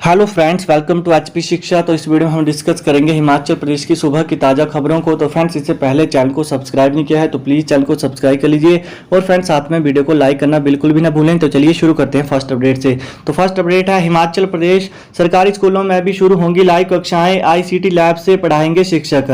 Hello friends, welcome to HP Shiksha. तो इस video में हम डिस्कस करेंगे हिमाचल प्रदेश की सुबह की ताज़ा खबरों को। तो फ्रेंड्स, इससे पहले चैनल को सब्सक्राइब नहीं किया है तो प्लीज़ चैनल को सब्सक्राइब कर लीजिए और फ्रेंड्स साथ में वीडियो को लाइक करना बिल्कुल भी ना भूलें। तो चलिए शुरू करते हैं फर्स्ट अपडेट से। तो फर्स्ट अपडेट है, हिमाचल प्रदेश सरकारी स्कूलों में भी शुरू होंगी लाइव कक्षाएं, आईसीटी लैब से पढ़ाएंगे शिक्षक।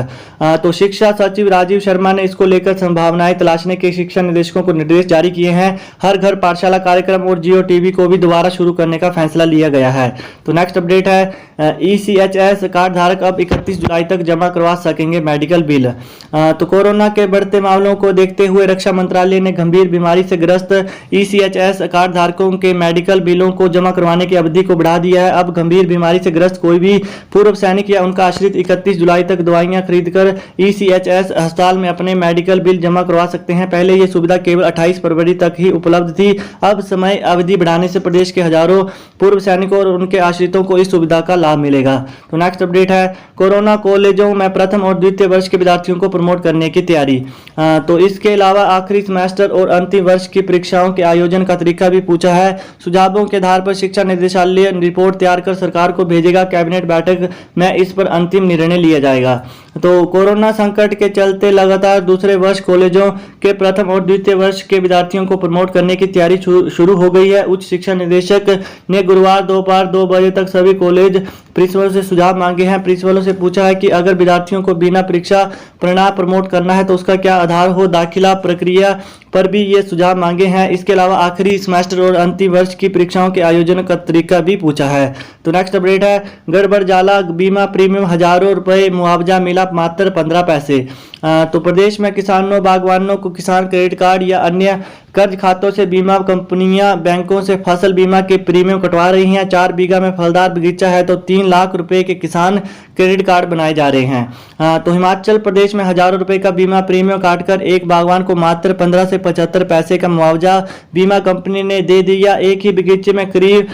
तो शिक्षा सचिव राजीव शर्मा ने इसको लेकर संभावनाएं तलाशने के शिक्षा निदेशकों को निर्देश जारी किए हैं। हर घर पाठशाला कार्यक्रम और जियो टीवी को भी दोबारा शुरू करने का फैसला लिया गया है। तो नेक्स्ट अपडेट है, ईसीएचएस कार्ड धारक अब 31 जुलाई तक जमा करवा सकेंगे मेडिकल बिल। तो कोरोना के बढ़ते मामलों को देखते हुए रक्षा मंत्रालय ने गंभीर बीमारी से ग्रस्त ईसीएचएस कार्ड धारकों के मेडिकल बिलों को जमा करवाने की अवधि को बढ़ा दिया है। अब गंभीर बीमारी से ग्रस्त कोई भी पूर्व सैनिक या उनका आश्रित 31 जुलाई तक दवाइयां खरीदकर ईसीएचएस अस्पताल में अपने मेडिकल बिल जमा करवा सकते हैं। पहले यह सुविधा केवल 28 फरवरी तक ही उपलब्ध थी। अब समय अवधि बढ़ाने से प्रदेश के हजारों पूर्व सैनिकों और उनके आश्रितों को इस सुविधा का लाभ मिलेगा। तो नेक्स्ट अपडेट है, कोरोना कॉलेजों में प्रथम और द्वितीय वर्ष के विद्यार्थियों को प्रमोट करने की तैयारी। तो इसके अलावा आखिरी सेमेस्टर और अंतिम वर्ष की परीक्षाओं के आयोजन का तरीका भी पूछा है। सुझावों के आधार पर शिक्षा निदेशालय रिपोर्ट तैयार कर सरकार को भेजेगा। कैबिनेट बैठक में इस पर अंतिम निर्णय लिया जाएगा। तो कोरोना संकट के चलते लगातार दूसरे वर्ष कॉलेजों के प्रथम और द्वितीय वर्ष के विद्यार्थियों को प्रमोट करने की तैयारी शुरू हो गई है। उच्च शिक्षा निदेशक ने गुरुवार दोपहर 2 बजे तक सभी कॉलेज प्रिंसिपल से सुझाव मांगे हैं। प्रिंसिपलों से पूछा है कि अगर विद्यार्थियों को बिना परीक्षा परिणाम प्रमोट करना है तो उसका क्या आधार हो। दाखिला प्रक्रिया पर भी ये सुझाव मांगे हैं। इसके अलावा आखिरी सेमेस्टर और अंतिम वर्ष की परीक्षाओं के आयोजन का तरीका भी पूछा है। तो नेक्स्ट अपडेट है, गड़बड़ जाला बीमा प्रीमियम हजारों रुपए मुआवजा मिला मात्र 15 पैसे। तो प्रदेश में किसानों बागवानों को किसान क्रेडिट कार्ड या अन्य कर्ज खातों से बीमा कंपनियां बैंकों से फसल बीमा के प्रीमियम कटवा रही हैं। 4 बीघा में फलदार बगीचा है तो 3 लाख रुपए के किसान क्रेडिट कार्ड बनाए जा रहे हैं। तो हिमाचल प्रदेश में हजारों रुपए का बीमा प्रीमियम काटकर एक बागवान को मात्र 15 से 75 पैसे का मुआवजा बीमा कंपनी ने दे दिया। एक ही बगीचे में करीब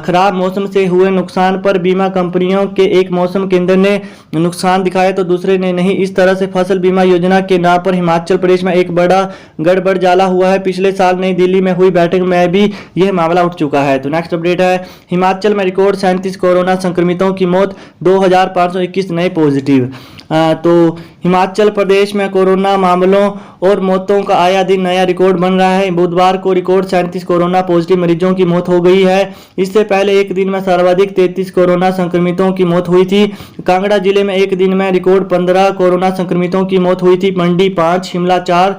खराब मौसम से हुए नुकसान पर बीमा कंपनियों के एक मौसम केंद्र ने नुकसान दिखाया तो दूसरे ने नहीं। इस तरह से फसल बीमा योजना के नाम पर हिमाचल प्रदेश में एक बड़ा गड़बड़ जाला हुआ है। पिछले साल नई दिल्ली में हुई बैठक में भी यह मामला उठ चुका है। तो नेक्स्ट अपडेट है, हिमाचल में रिकॉर्ड 37 कोरोना संक्रमितों की मौत, 2521 नए पॉजिटिव। तो हिमाचल प्रदेश में कोरोना मामलों और मौतों का आया दिन नया रिकॉर्ड बन रहा है। बुधवार को रिकॉर्ड 37 कोरोना पॉजिटिव मरीजों की मौत हो गई है। इससे पहले एक दिन में सर्वाधिक 33 कोरोना संक्रमितों की मौत हुई थी। कांगड़ा जिले में एक दिन में रिकॉर्ड 15 कोरोना संक्रमितों की मौत हुई थी। मंडी 5, शिमला 4,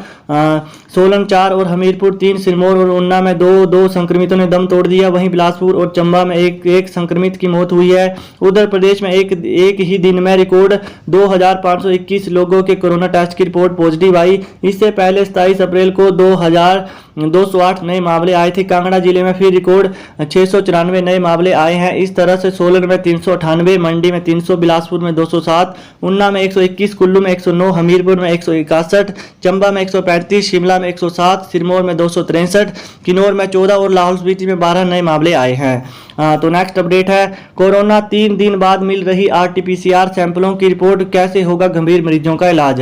सोलन 4 और हमीरपुर 3, सिरमौर और ऊना में 2 संक्रमितों ने दम तोड़ दिया। वहीं बिलासपुर और चंबा में एक संक्रमित की मौत हुई है। उधर प्रदेश में एक ही दिन में रिकॉर्ड 2521 लोगों के कोरोना टेस्ट की रिपोर्ट पॉजिटिव आई। इससे पहले 27 अप्रैल को 2208 नए मामले आए थे। कांगड़ा जिले में फिर रिकॉर्ड 694 नए मामले आए हैं। इस तरह से सोलन में 398, मंडी में 300, बिलासपुर में 207, ऊना में 121, कुल्लू में 109, हमीरपुर में 161, चंबा में 135, शिमला में 107, सिरमौर में 263, किन्नौर में 14 और लाहौल स्पीति में 12 नए मामले आए हैं। तो नेक्स्ट अपडेट है, कोरोना 3 दिन बाद मिल रही आरटीपीसीआर सैंपलों की रिपोर्ट, कैसे होगा गंभीर मरीजों का इलाज।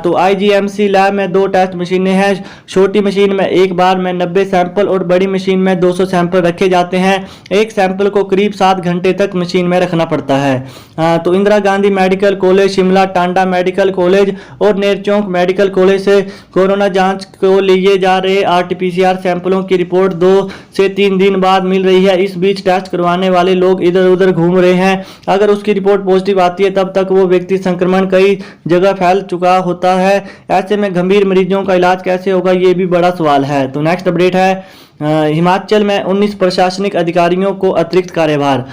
तो आईजीएमसी लैब में 2 टेस्ट मशीनें हैं। छोटी मशीन में एक बार में 90 सैंपल और बड़ी मशीन में 200 सैंपल रखे जाते हैं। एक सैंपल को करीब 7 घंटे तक मशीन में रखना पड़ता है। तो Indira Gandhi medical college Shimla, Tanda medical college और नेरचौक मेडिकल कॉलेज से कोरोना जांच को लिए जा रहे आरटीपीसीआर सैंपलों की रिपोर्ट 2 से 3 दिन बाद मिल रही है। इस बीच टेस्ट करवाने वाले लोग इधर उधर घूम रहे हैं। अगर उसकी रिपोर्ट पॉजिटिव आती है तब तक वो व्यक्ति संक्रमण कई जगह फैल चुका होता है। ऐसे में गंभीर मरीजों का इलाज कैसे होगा, ये भी बड़ा सवाल है। तो नेक्स्ट अपडेट है, हिमाचल में 19 प्रशासनिक अधिकारियों को अतिरिक्त कार्यभार।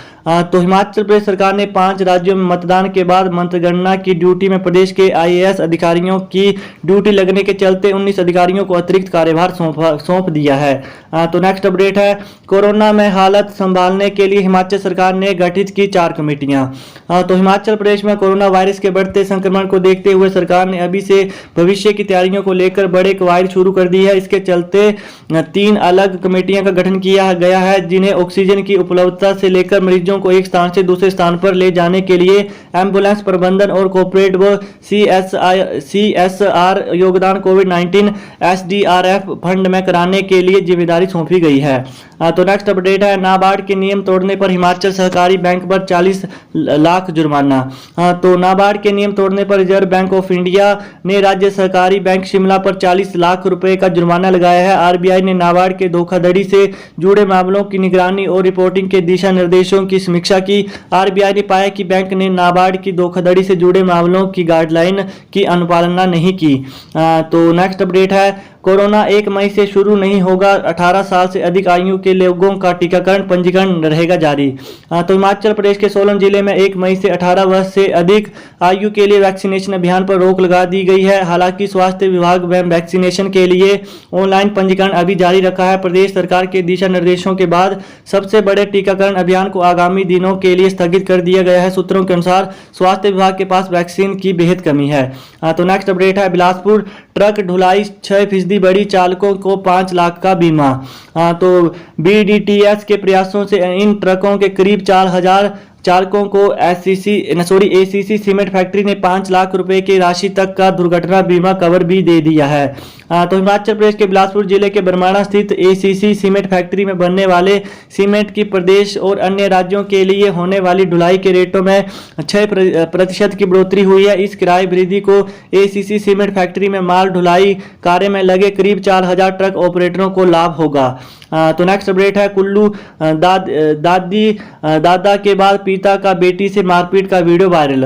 तो हिमाचल प्रदेश सरकार ने 5 राज्यों में मतदान के बाद मतगणना की ड्यूटी में प्रदेश के आईएएस अधिकारियों की ड्यूटी लगने के चलते 19 अधिकारियों को अतिरिक्त कार्यभार सौंप दिया है। तो नेक्स्ट अपडेट है, कोरोना में हालत संभालने के लिए हिमाचल सरकार ने गठित की 4 कमेटियां। तो हिमाचल प्रदेश में कोरोना वायरस के बढ़ते संक्रमण को देखते हुए सरकार ने अभी से भविष्य की तैयारियों को लेकर बड़े कवायद शुरू कर दी है। इसके चलते 3 अलग कमेटियों का गठन किया गया है, जिन्हें ऑक्सीजन की उपलब्धता से लेकर मरीजों को एक स्थान से दूसरे स्थान पर ले जाने के लिए एम्बुलेंस प्रबंधन और कॉर्पोरेट व CSR योगदान कोविड-19 SDRF फंड में कराने के लिए जिम्मेदारी सौंपी गई है। तो नेक्स्ट अपडेट है, नाबार्ड के नियम तोड़ने पर हिमाचल सहकारी बैंक पर 40 लाख जुर्माना। तो नाबार्ड के नियम तोड़ने पर रिजर्व बैंक ऑफ इंडिया ने राज्य सहकारी बैंक शिमला पर 40 लाख रुपए का जुर्माना लगाया है। RBI ने नाबार्ड के धोखाधड़ी से जुड़े मामलों की निगरानी और रिपोर्टिंग के दिशा निर्देशों की समीक्षा की। RBI ने पाया कि बैंक ने नाबार्ड की धोखाधड़ी से जुड़े मामलों की गाइडलाइन की अनुपालना नहीं की। तो नेक्स्ट अपडेट है, कोरोना 1 मई से शुरू नहीं होगा, 18 साल से अधिक आयु के लोगों का टीकाकरण पंजीकरण रहेगा जारी। तो हिमाचल प्रदेश के सोलन जिले में 1 मई से 18 वर्ष से अधिक आयु के लिए वैक्सीनेशन अभियान पर रोक लगा दी गई है। हालांकि स्वास्थ्य विभाग वैक्सीनेशन के लिए ऑनलाइन पंजीकरण अभी जारी रखा है। प्रदेश सरकार के दिशा निर्देशों के बाद सबसे बड़े टीकाकरण अभियान को आगामी दिनों के लिए स्थगित कर दिया गया है। सूत्रों के अनुसार स्वास्थ्य विभाग के पास वैक्सीन की बेहद कमी है। तो नेक्स्ट अपडेट है, बिलासपुर ट्रक ढुलाई 6% बड़ी, चालकों को 5 लाख का बीमा। तो BDTS के प्रयासों से इन ट्रकों के करीब 4,000 चालकों को ACC सीमेंट फैक्ट्री ने 5 लाख रुपए की राशि तक का दुर्घटना बीमा कवर भी दे दिया है। तो हिमाचल प्रदेश के बिलासपुर जिले के बरमाणा स्थित ACC सीमेंट फैक्ट्री में बनने वाले सीमेंट की प्रदेश और अन्य राज्यों के लिए होने वाली ढुलाई के रेटों में 6% की बढ़ोतरी हुई है। इस किराए वृद्धि को ACC सीमेंट फैक्ट्री में माल ढुलाई कार्य में लगे करीब 4,000 ट्रक ऑपरेटरों को लाभ होगा। तो नेक्स्ट अपडेट है, कुल्लू दादा के बाद पिता का बेटी से मारपीट का वीडियो वायरल।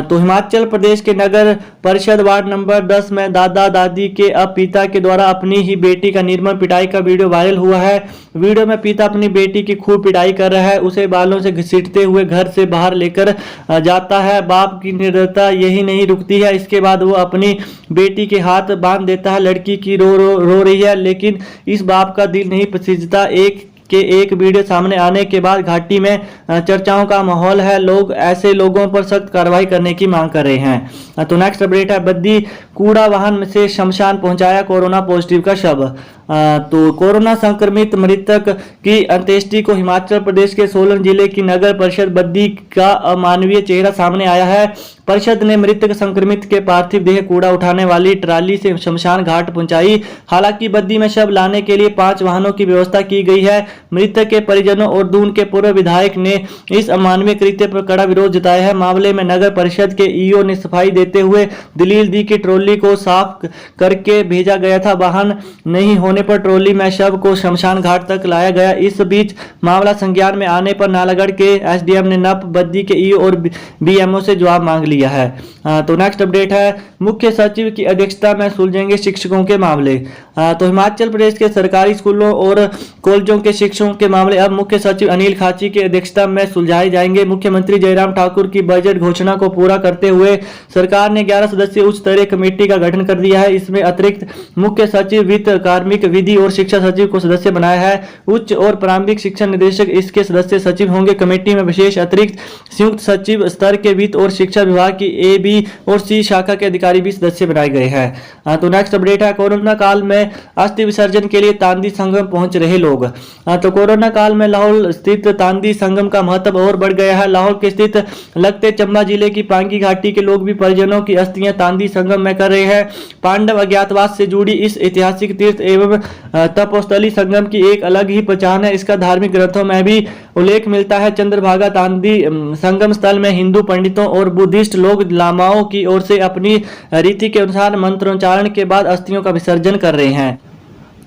तो हिमाचल प्रदेश के नगर परिषद वार्ड नंबर 10 में दादा दादी के अब पिता के द्वारा अपनी ही बेटी का निर्मम पिटाई का वीडियो वायरल हुआ है। वीडियो में पिता अपनी बेटी की खूब पिटाई कर रहा है, उसे बालों से घसीटते हुए घर से बाहर लेकर जाता है। बाप की निर्दयता यही नहीं रुकती है, इसके बाद वो अपनी बेटी के हाथ बांध देता है। लड़की की रो रही है, लेकिन इस बाप का दिल नहीं पसीजता। एक वीडियो सामने आने के बाद घाटी में चर्चाओं का माहौल है। लोग ऐसे लोगों पर सख्त कार्रवाई करने की मांग कर रहे हैं। तो नेक्स्ट अपडेट है, बद्दी कूड़ा वाहन से शमशान पहुंचाया कोरोना पॉजिटिव का शव। तो कोरोना संक्रमित मृतक की अंत्येष्टि को हिमाचल प्रदेश के सोलन जिले की नगर परिषद बद्दी का अमानवीय चेहरा सामने आया है। परिषद ने मृतक संक्रमित के पार्थिव देह कूड़ा उठाने वाली ट्राली से शमशान घाट पहुंचाई। हालांकि बद्दी में शव लाने के लिए 5 वाहनों की व्यवस्था की गई है। मृतक के परिजनों और दून के पूर्व विधायक ने इस अमानवीय कृत्य पर कड़ा विरोध जताया है। मामले में नगर परिषद के ईओ ने सफाई देते हुए दलील दी कि ट्रॉली को साफ करके भेजा गया था, वाहन नहीं होने पर ट्रॉली में शव को शमशान घाट तक लाया गया। इस बीच मामला संज्ञान में आने पर नालागढ़ के SDM ने नप बद्दी के ईओ और BMO से जवाब मांग लिया है। तो नेक्स्ट अपडेट है, मुख्य सचिव की अध्यक्षता में सुलझेंगे शिक्षकों के मामले। तो हिमाचल प्रदेश के सरकारी स्कूलों और कॉलेजों के शिक्षकों के मामले अब मुख्य सचिव अनिल खाची की अध्यक्षता में सुलझाए जाएंगे। मुख्यमंत्री जयराम ठाकुर की बजट घोषणा को पूरा करते हुए सरकार ने 11 सदस्यीय उच्च स्तरीय कमेटी का गठन कर दिया है। इसमें अतिरिक्त मुख्य सचिव, वित्त, कार्मिक, विधि और शिक्षा सचिव को सदस्य बनाया है। उच्च और प्रारंभिक शिक्षा निदेशक इसके सदस्य सचिव होंगे। कमेटी में विशेष अतिरिक्त संयुक्त सचिव स्तर के वित्त और शिक्षा विभाग की A, B और C शाखा के अधिकारी भी सदस्य बनाए गए हैं। तो नेक्स्ट अपडेट है, कोरोना काल में अस्थि विसर्जन के लिए तांदी संगम पहुंच रहे लोग। तो कोरोना काल में लाहौल स्थित तांदी संगम का महत्व और बढ़ गया है। लाहौल के स्थित लगते चंबा जिले की पांगी घाटी के लोग भी परिजनों की अस्थियां तांदी संगम में कर रहे हैं। पांडव अज्ञातवास से जुड़ी इस ऐतिहासिक तीर्थ एवं तपोस्थली संगम की एक अलग ही पहचान है। इसका धार्मिक ग्रंथों में भी उल्लेख मिलता है। चंद्रभागा तांदी संगम स्थल में हिंदू पंडितों और बुद्धिस्ट लोग लामाओं की ओर से अपनी रीति के अनुसार मंत्रोच्चारण के बाद अस्थियों का विसर्जन कर रहे हैं।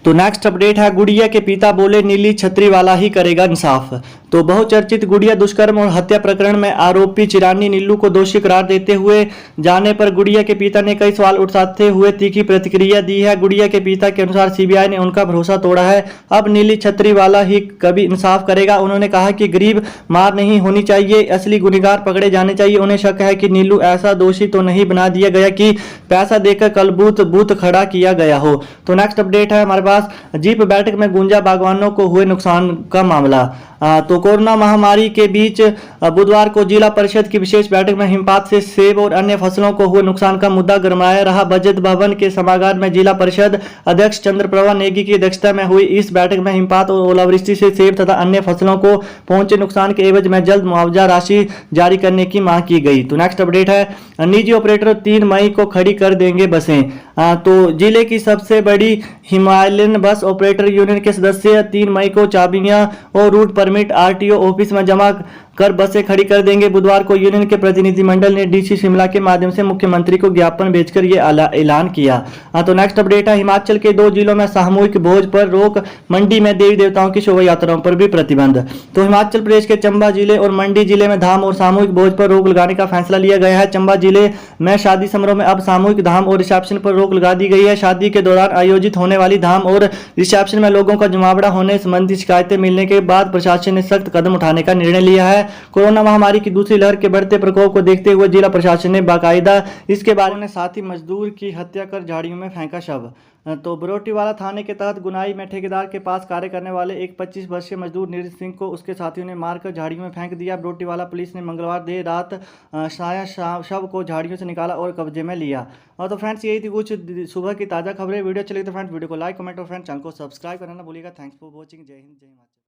तो नेक्स्ट अपडेट है, गुड़िया के पिता बोले नीली छतरी वाला ही करेगा इंसाफ। तो बहुचर्चित गुड़िया दुष्कर्म और हत्या प्रकरण में आरोपी चिरानी नीलू को दोषी करार देते हुए जाने पर गुड़िया के पिता ने कई सवाल उठाते हुए तीखी प्रतिक्रिया दी है। गुड़िया के पिता के अनुसार CBI ने उनका भरोसा तोड़ा है, अब नीली छतरी वाला ही कभी इंसाफ करेगा। उन्होंने कहा कि गरीब मार नहीं होनी चाहिए, असली गुनहगार पकड़े जाने चाहिए। उन्हें शक है कि नीलू ऐसा दोषी तो नहीं बना दिया गया कि पैसा देकर कलबूत बूथ खड़ा किया गया हो। तो नेक्स्ट अपडेट है हमारे पास, जीप बैठक में गूंजा बागवानों को हुए नुकसान का मामला। तो कोरोना महामारी के बीच बुधवार को जिला परिषद की विशेष बैठक में हिमपात से सेब और अन्य फसलों को हुए नुकसान का मुद्दा गरमाया रहा। बजट भवन के सभागार में जिला परिषद अध्यक्ष चंद्रप्रभा नेगी की अध्यक्षता में हुई इस बैठक में हिमपात और ओलावृष्टि से सेब तथा अन्य फसलों को पहुंचे नुकसान के एवज में जल्द मुआवजा राशि जारी करने की मांग की गई। तो नेक्स्ट अपडेट है, निजी ऑपरेटर 3 मई को खड़ी कर देंगे बसें। तो जिले की सबसे बड़ी हिमालयन बस ऑपरेटर यूनियन के सदस्य 3 मई को चाबियां और रूट परमिट आरटीओ ऑफिस में जमा कर बसें खड़ी कर देंगे। बुधवार को यूनियन के प्रतिनिधिमंडल ने डीसी शिमला के माध्यम से मुख्यमंत्री को ज्ञापन भेजकर यह ऐलान किया। तो नेक्स्ट अपडेट है, हिमाचल के 2 जिलों में सामूहिक भोज पर रोक, मंडी में देवी देवताओं की शोभा यात्राओं पर भी प्रतिबंध। तो हिमाचल प्रदेश के चंबा जिले और मंडी जिले में धाम और सामूहिक भोज पर रोक लगाने का फैसला लिया गया है। चंबा जिले में शादी समारोह में अब सामूहिक धाम और रिसेप्शन पर रोक लगा दी गई है। शादी के दौरान आयोजित होने वाली धाम और रिसेप्शन में लोगों का जमावड़ा होने संबंधी शिकायतें मिलने के बाद प्रशासन ने सख्त कदम उठाने का निर्णय लिया है। कोरोना महामारी की दूसरी लहर के बढ़ते प्रकोप को देखते हुए जिला प्रशासन ने बाकायदा इसके बारे में साथी मजदूर की हत्या कर झाड़ियों में फेंका शव। तो बरोटीवाला थाने के तहत गुनाई में ठेकेदार के पास कार्य करने वाले एक 25 वर्षीय मजदूर नीरज सिंह को उसके साथियों ने मारकर झाड़ियों में फेंक दिया। बरोटीवाला पुलिस ने मंगलवार देर रात शव को झाड़ियों से निकाला और कब्जे में लिया। और तो फ्रेंड्स, यही थी कुछ सुबह की ताज़ा खबरें। वीडियो चली तो फ्रेंड्स वीडियो को लाइक, कमेंट और फ्रेंड्स चैनल को सब्सक्राइब करना ना भूलिएगा। Thanks for watching. जय हिंद, जय हिमाचल।